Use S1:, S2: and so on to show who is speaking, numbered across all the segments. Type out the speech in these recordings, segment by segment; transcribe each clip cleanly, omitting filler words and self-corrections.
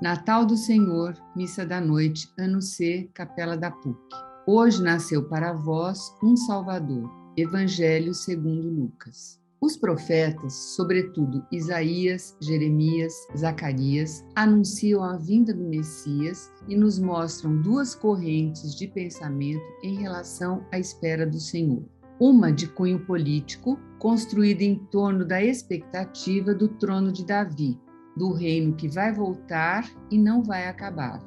S1: Natal do Senhor, Missa da Noite, Ano C, Capela da PUC. Hoje nasceu para vós um Salvador. Evangelho segundo Lucas. Os profetas, sobretudo Isaías, Jeremias, Zacarias, anunciam a vinda do Messias e nos mostram duas correntes de pensamento em relação à espera do Senhor. Uma de cunho político, construída em torno da expectativa do trono de Davi, do reino que vai voltar e não vai acabar.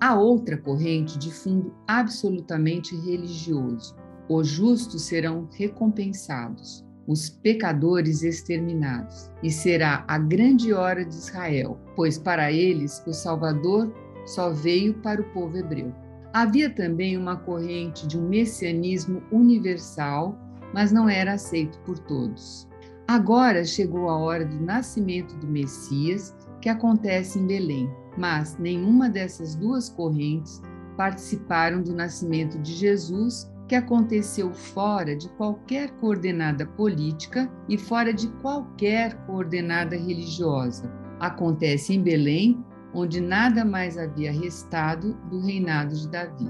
S1: A outra corrente de fundo absolutamente religioso. Os justos serão recompensados, os pecadores exterminados, e será a grande hora de Israel, pois para eles o Salvador só veio para o povo hebreu. Havia também uma corrente de um messianismo universal, mas não era aceito por todos. Agora chegou a hora do nascimento do Messias, que acontece em Belém, mas nenhuma dessas duas correntes participaram do nascimento de Jesus, que aconteceu fora de qualquer coordenada política e fora de qualquer coordenada religiosa. Acontece em Belém, onde nada mais havia restado do reinado de Davi.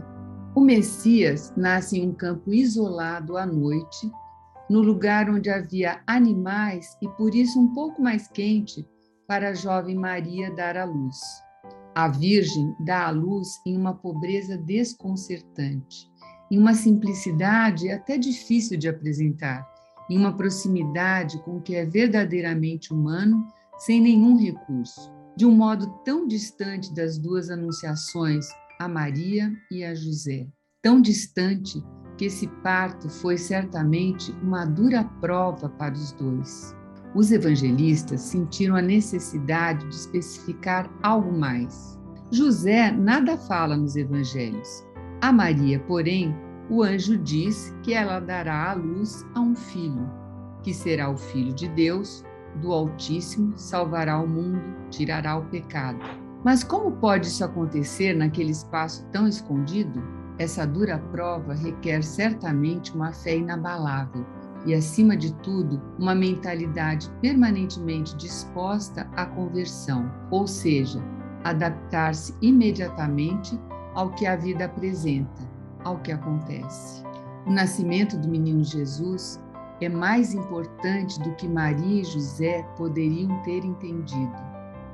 S1: O Messias nasce em um campo isolado à noite, no lugar onde havia animais e por isso um pouco mais quente para a jovem Maria dar à luz. A Virgem dá à luz em uma pobreza desconcertante, em uma simplicidade até difícil de apresentar, em uma proximidade com o que é verdadeiramente humano, sem nenhum recurso, de um modo tão distante das duas anunciações, a Maria e a José, tão distante que esse parto foi certamente uma dura prova para os dois. Os evangelistas sentiram a necessidade de especificar algo mais. José nada fala nos evangelhos. A Maria, porém, o anjo diz que ela dará à luz a um filho, que será o Filho de Deus, do Altíssimo, salvará o mundo, tirará o pecado. Mas como pode isso acontecer naquele espaço tão escondido? Essa dura prova requer certamente uma fé inabalável e, acima de tudo, uma mentalidade permanentemente disposta à conversão, ou seja, adaptar-se imediatamente ao que a vida apresenta, ao que acontece. O nascimento do menino Jesus é mais importante do que Maria e José poderiam ter entendido.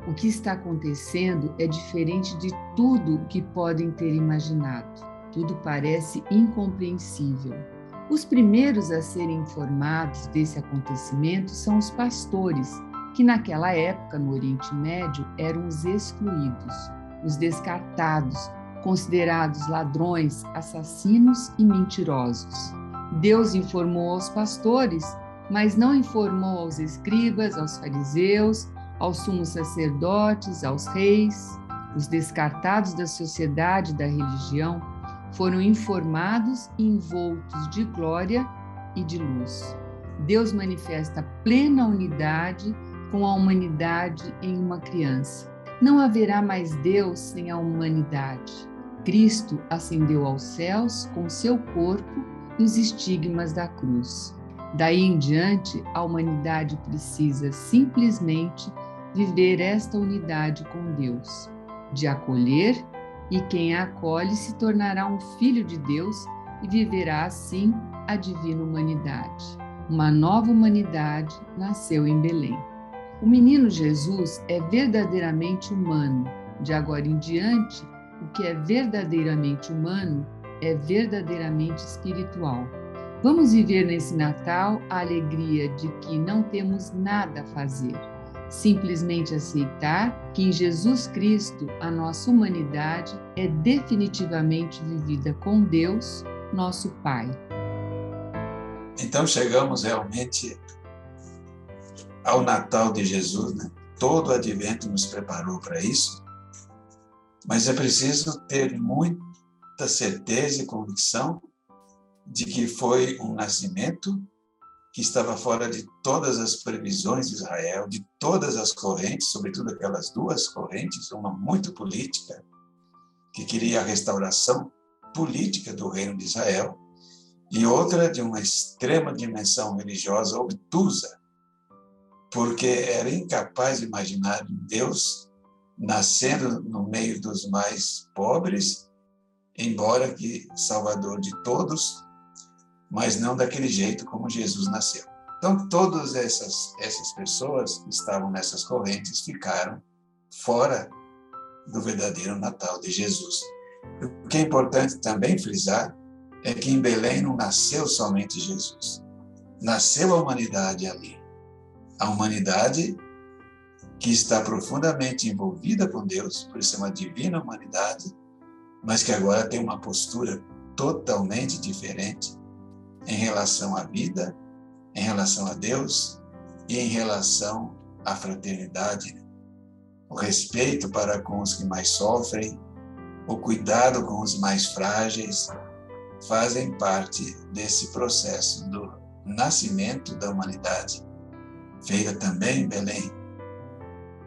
S1: O que está acontecendo é diferente de tudo o que podem ter imaginado. Tudo parece incompreensível. Os primeiros a serem informados desse acontecimento são os pastores, que naquela época, no Oriente Médio, eram os excluídos, os descartados, considerados ladrões, assassinos e mentirosos. Deus informou aos pastores, mas não informou aos escribas, aos fariseus, aos sumos sacerdotes, aos reis. Os descartados da sociedade e da religião foram informados e envoltos de glória e de luz. Deus manifesta plena unidade com a humanidade em uma criança. Não haverá mais Deus sem a humanidade. Cristo ascendeu aos céus com seu corpo e os estigmas da cruz. Daí em diante, a humanidade precisa simplesmente viver esta unidade com Deus, de acolher, e quem a acolhe se tornará um filho de Deus e viverá assim a divina humanidade. Uma nova humanidade nasceu em Belém. O menino Jesus é verdadeiramente humano. De agora em diante, o que é verdadeiramente humano é verdadeiramente espiritual. Vamos viver nesse Natal a alegria de que não temos nada a fazer. Simplesmente aceitar que em Jesus Cristo a nossa humanidade é definitivamente vivida com Deus, nosso Pai.
S2: Então chegamos realmente ao Natal de Jesus, né? Todo o advento nos preparou para isso, mas é preciso ter muita certeza e convicção de que foi um nascimento que estava fora de todas as previsões de Israel, de todas as correntes, sobretudo aquelas duas correntes, uma muito política, que queria a restauração política do reino de Israel, e outra de uma extrema dimensão religiosa obtusa, porque era incapaz de imaginar um Deus nascendo no meio dos mais pobres, embora que Salvador de todos, mas não daquele jeito como Jesus nasceu. Então, todas essas pessoas que estavam nessas correntes ficaram fora do verdadeiro Natal de Jesus. O que é importante também frisar é que em Belém não nasceu somente Jesus. Nasceu a humanidade ali. A humanidade que está profundamente envolvida com Deus, por isso é uma divina humanidade, mas que agora tem uma postura totalmente diferente em relação à vida, em relação a Deus e em relação à fraternidade. O respeito para com os que mais sofrem, o cuidado com os mais frágeis, fazem parte desse processo do nascimento da humanidade, feita também em Belém,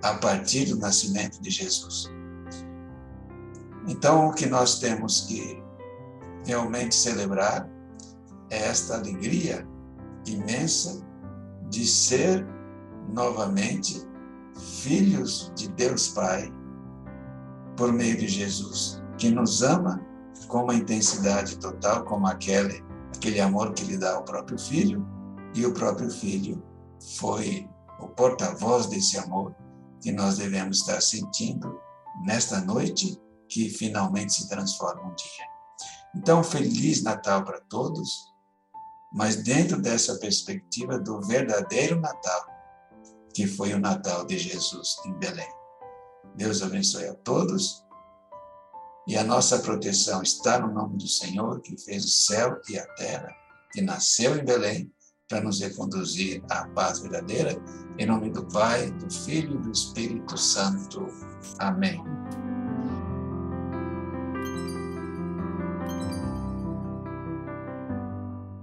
S2: a partir do nascimento de Jesus. Então, o que nós temos que realmente celebrar é esta alegria imensa de ser novamente filhos de Deus Pai por meio de Jesus, que nos ama com uma intensidade total, como aquele amor que lhe dá ao próprio Filho, e o próprio Filho foi o porta-voz desse amor que nós devemos estar sentindo nesta noite, que finalmente se transforma um dia. Então, Feliz Natal para todos, mas dentro dessa perspectiva do verdadeiro Natal, que foi o Natal de Jesus em Belém. Deus abençoe a todos, e a nossa proteção está no nome do Senhor, que fez o céu e a terra, que nasceu em Belém, para nos reconduzir à paz verdadeira, em nome do Pai, do Filho e do Espírito Santo. Amém.